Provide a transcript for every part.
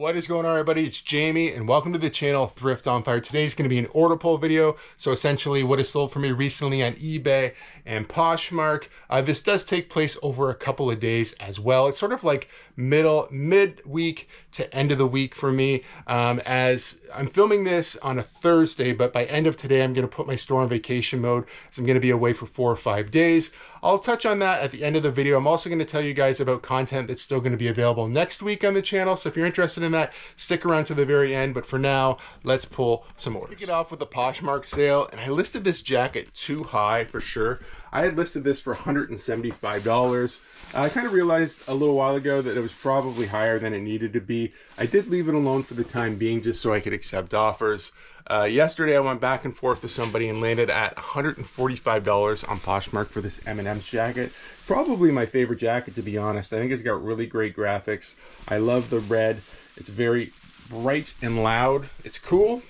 What is going on, everybody? It's Jamie and welcome to the channel Thrift-Onfire. Today is going to be an order pull video. So essentially what has sold for me recently on eBay and Poshmark. This does take place over a couple of days as well. It's sort of like mid-week to end of the week for me, as I'm filming this on a Thursday, but by end of today I'm going to put my store on vacation mode, so I'm going to be away for 4 or 5 days. I'll touch on that at the end of the video. I'm also going to tell you guys about content that's still going to be available next week on the channel, so if you're interested in that, stick around to the very end. But for now, let's pull some orders. Let's kick it off with the Poshmark sale, and I listed this jacket too high for sure. I had listed this for $175. I kind of realized a little while ago that it was probably higher than it needed to be. I did leave it alone for the time being just so I could accept offers. Yesterday I went back and forth with somebody and landed at $145 on Poshmark for this M&M's jacket. Probably my favorite jacket, to be honest. I think it's got really great graphics. I love the red. It's very bright and loud. It's cool.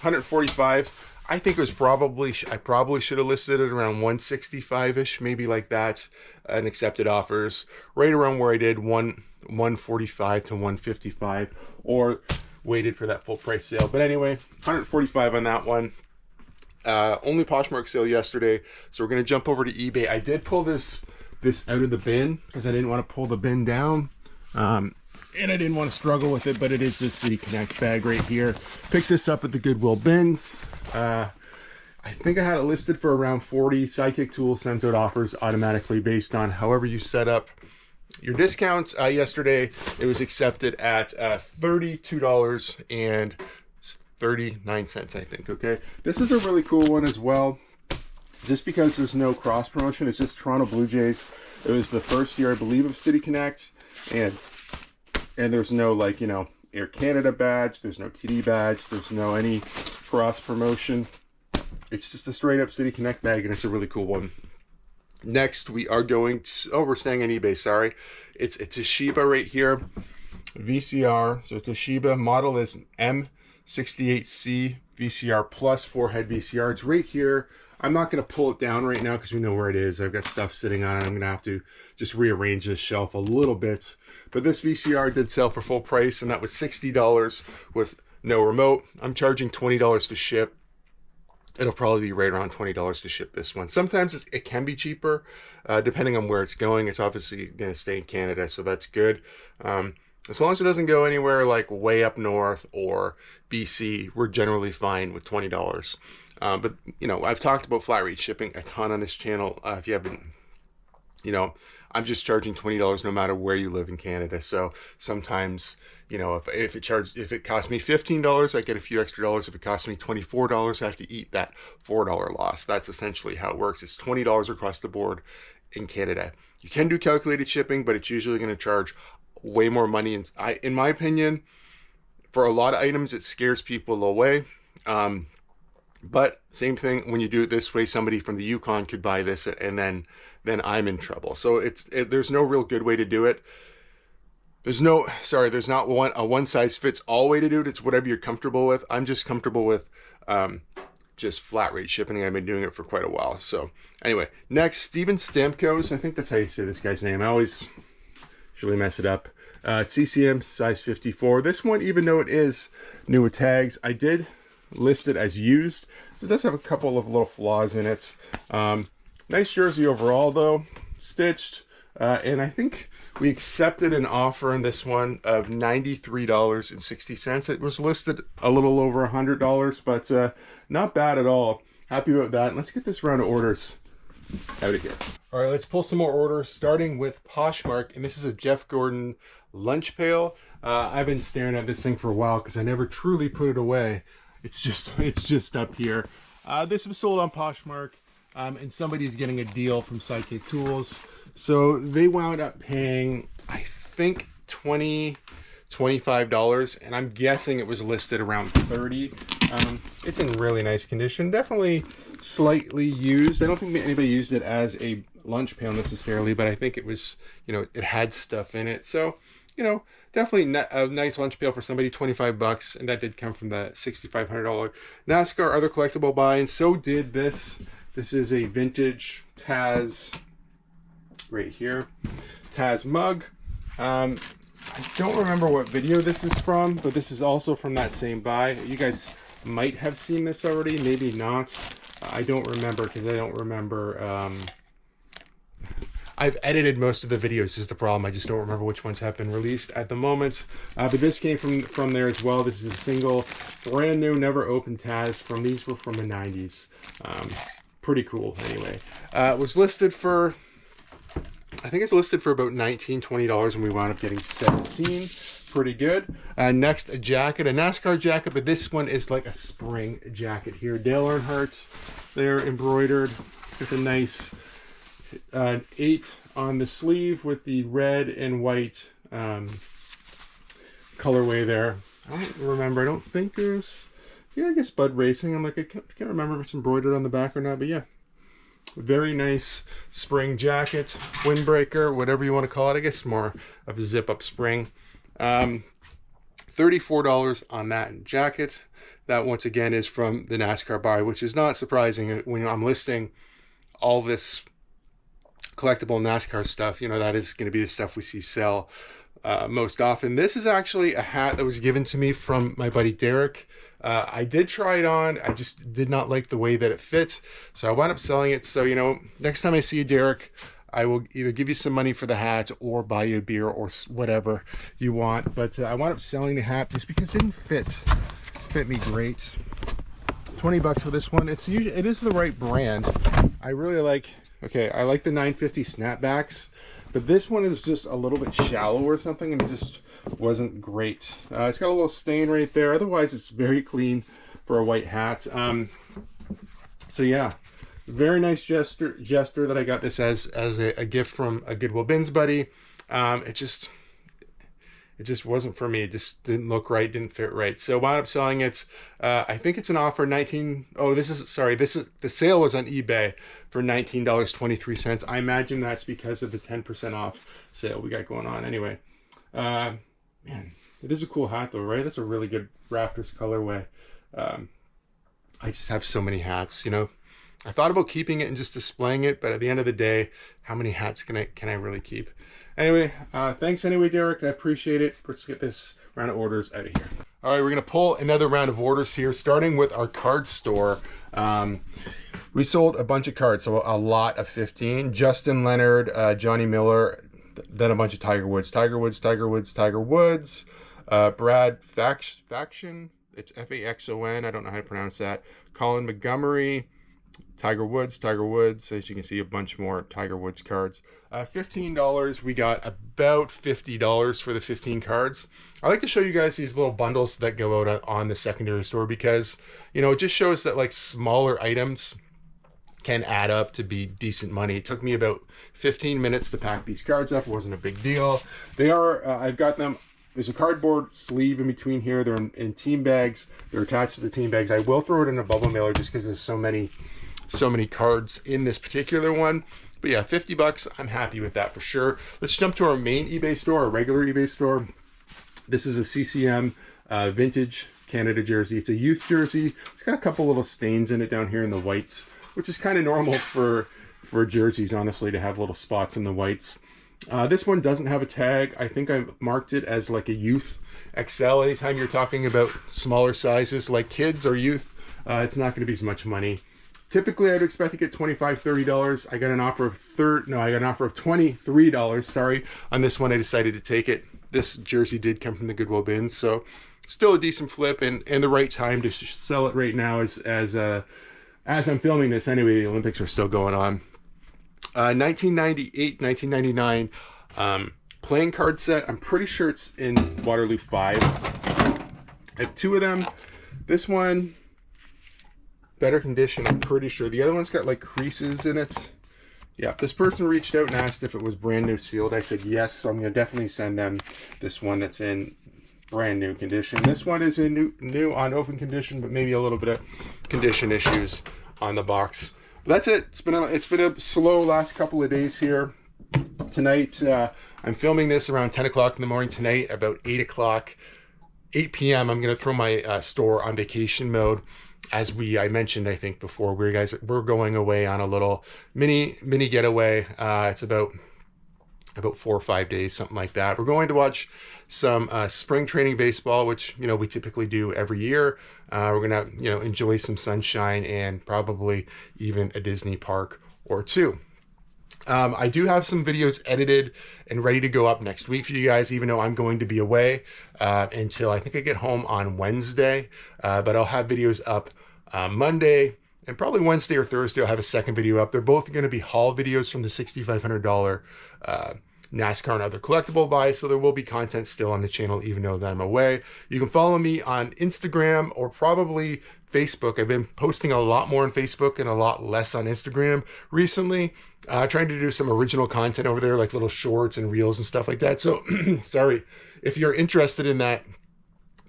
$145. I think it was probably, I probably should have listed it around 165-ish, maybe like that, and accepted offers right around where I did, 145 to 155, or waited for that full price sale. But anyway, 145 on that one. Only Poshmark sale yesterday, so we're gonna jump over to eBay. I did pull this out of the bin because I didn't want to pull the bin down, and I didn't want to struggle with it. But it is this City Connect bag right here. Picked this up at the Goodwill bins. I think I had it listed for around 40. Sidekick Tool sends out offers automatically based on however you set up your discounts. Yesterday it was accepted at $32.39, I think. Okay, this is a really cool one as well, just because there's no cross promotion. It's just Toronto Blue Jays. It was the first year, I believe, of City Connect, and there's no, like, you know, Air Canada badge, there's no TD badge, there's no any cross promotion. It's just a straight up City Connect bag, and it's a really cool one. Next we are going to, oh, we're staying on eBay, sorry. It's a Toshiba right here, VCR. So Toshiba model is M68C VCR plus 4-head VCR. It's right here. I'm not going to pull it down right now because we know where it is. I've got stuff sitting on it. I'm going to have to just rearrange this shelf a little bit. But this VCR did sell for full price, and that was $60 with no remote. I'm charging $20 to ship. It'll probably be right around $20 to ship this one. Sometimes it can be cheaper, depending on where it's going. It's obviously going to stay in Canada, so that's good. As long as it doesn't go anywhere like way up north or BC, we're generally fine with $20. But, you know, I've talked about flat rate shipping a ton on this channel. If you haven't, you know, I'm just charging $20 no matter where you live in Canada. So sometimes, you know, if it costs me $15, I get a few extra dollars. If it costs me $24, I have to eat that $4 loss. That's essentially how it works. It's $20 across the board in Canada. You can do calculated shipping, but it's usually going to charge way more money. And in my opinion, for a lot of items, it scares people away. But same thing, when you do it this way, somebody from the Yukon could buy this, and then I'm in trouble. So there's no real good way to do it. There's not a one size fits all way to do it. It's whatever you're comfortable with. I'm just comfortable with just flat rate shipping. I've been doing it for quite a while. So anyway, next, Steven Stamkos. I think that's how you say this guy's name. I always usually mess it up. CCM size 54. This one, even though it is new with tags, I did list it as used, so it does have a couple of little flaws in it. Nice jersey overall though, stitched, and I think we accepted an offer on this one of $93.60. It was listed a little over $100, but not bad at all. Happy about that. Let's get this round of orders out of here. All right, let's pull some more orders, starting with Poshmark, and this is a Jeff Gordon lunch pail. I've been staring at this thing for a while because I never truly put it away. It's just up here. This was sold on Poshmark, and somebody's getting a deal from Sidekick Tools. So they wound up paying, I think, $25, and I'm guessing it was listed around $30. It's in really nice condition, definitely slightly used. I don't think anybody used it as a lunch pail necessarily, but I think it was, you know, it had stuff in it. So, you know, definitely a nice lunch pail for somebody, $25, and that did come from the $6,500 NASCAR other collectible buy, and so did this. This is a vintage Taz right here, Taz mug. I don't remember what video this is from, but this is also from that same buy. You guys might have seen this already, maybe not. I don't remember, because I don't remember. I've edited most of the videos, this is the problem. I just don't remember which ones have been released at the moment. But this came from there as well. This is a single, brand new, never opened Taz. These were from the 90s. Pretty cool, anyway. It was listed for, I think it's listed for about $19, $20, and we wound up getting 17. Pretty good. Next, a jacket, a NASCAR jacket, but this one is like a spring jacket here. Dale Earnhardt, they're embroidered with a nice 8 on the sleeve with the red and white colorway there. I don't remember. I don't think there's, yeah, I guess Bud Racing. I can't remember if it's embroidered on the back or not, but yeah. Very nice spring jacket, windbreaker, whatever you want to call it. I guess more of a zip-up spring. $34 on that jacket. That, once again, is from the NASCAR buy, which is not surprising when I'm listing all this collectible NASCAR stuff. You know, that is going to be the stuff we see sell most often. This is actually a hat that was given to me from my buddy Derek. I did try it on. I just did not like the way that it fit, so I wound up selling it. So, you know, next time I see you, Derek, I will either give you some money for the hat or buy you a beer or whatever you want. But I wound up selling the hat just because it didn't fit me great. $20 for this one. It is the right brand. I really like. Okay, I like the 950 snapbacks, but this one is just a little bit shallow or something, and it just wasn't great. It's got a little stain right there. Otherwise, it's very clean for a white hat. So yeah, very nice gesture that I got this as a gift from a Goodwill Bins buddy. It just wasn't for me. It just didn't look right, didn't fit right. So wound up selling it. I think it's an offer, the sale was on eBay for $19.23. I imagine that's because of the 10% off sale we got going on. Anyway, man, it is a cool hat though, right? That's a really good Raptors colorway. I just have so many hats, you know. I thought about keeping it and just displaying it, but at the end of the day, how many hats can I really keep? Anyway, thanks anyway, Derek. I appreciate it. Let's get this round of orders out of here. All right, we're going to pull another round of orders here, starting with our card store. We sold a bunch of cards, so a lot of 15. Justin Leonard, Johnny Miller, then a bunch of Tiger Woods. Brad Faction, it's F-A-X-O-N, I don't know how to pronounce that. Colin Montgomery, Tiger Woods. As you can see, a bunch more Tiger Woods cards. $15. We got about $50 for the 15 cards. I like to show you guys these little bundles that go out on the secondary store because, you know, it just shows that like smaller items can add up to be decent money. It took me about 15 minutes to pack these cards up. It wasn't a big deal. They are, I've got them. There's a cardboard sleeve in between here. They're in team bags. They're attached to the team bags. I will throw it in a bubble mailer just because there's so many cards in this particular one. But yeah, $50, I'm happy with that for sure. Let's jump to our main eBay store, our regular eBay store. This is a CCM vintage Canada jersey. It's a youth jersey. It's got a couple little stains in it down here in the whites, which is kind of normal for jerseys, honestly, to have little spots in the whites. This one doesn't have a tag. I think I marked it as like a youth XL. Anytime you're talking about smaller sizes like kids or youth, it's not going to be as much money. Typically, I'd expect to get $25, $30. I got an offer of $23, sorry. On this one, I decided to take it. This jersey did come from the Goodwill Bins, so still a decent flip and the right time to sell it right now as I'm filming this. Anyway, the Olympics are still going on. 1998, 1999 playing card set. I'm pretty sure it's in Waterloo 5. I have 2 of them. This one, better condition, I'm pretty sure. The other one's got like creases in it. Yeah, this person reached out and asked if it was brand new sealed. I said yes, so I'm going to definitely send them this one that's in brand new condition. This one is in new on open condition, but maybe a little bit of condition issues on the box. But that's it. It's been a slow last couple of days here. Tonight, I'm filming this around 10 o'clock in the morning tonight. About 8 p.m. I'm going to throw my store on vacation mode. As I mentioned, I think before, we're going away on a little mini getaway. It's about about 4 or 5 days, something like that. We're going to watch some spring training baseball, which, you know, we typically do every year. We're gonna, you know, enjoy some sunshine and probably even a Disney park or two. I do have some videos edited and ready to go up next week for you guys, even though I'm going to be away until I think I get home on Wednesday. But I'll have videos up Monday, and probably Wednesday or Thursday I'll have a second video up. They're both going to be haul videos from the $6,500 NASCAR and other collectible buys, so there will be content still on the channel even though that I'm away. You can follow me on Instagram or probably Facebook. I've been posting a lot more on Facebook and a lot less on Instagram recently, trying to do some original content over there, like little shorts and reels and stuff like that. So sorry, if you're interested in that,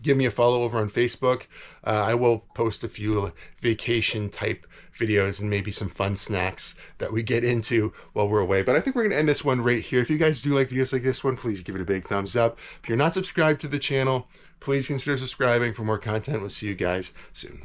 give me a follow over on Facebook. I will post a few vacation type videos and maybe some fun snacks that we get into while we're away. But I think we're going to end this one right here. If you guys do like videos like this one, please give it a big thumbs up. If you're not subscribed to the channel, please consider subscribing for more content. We'll see you guys soon.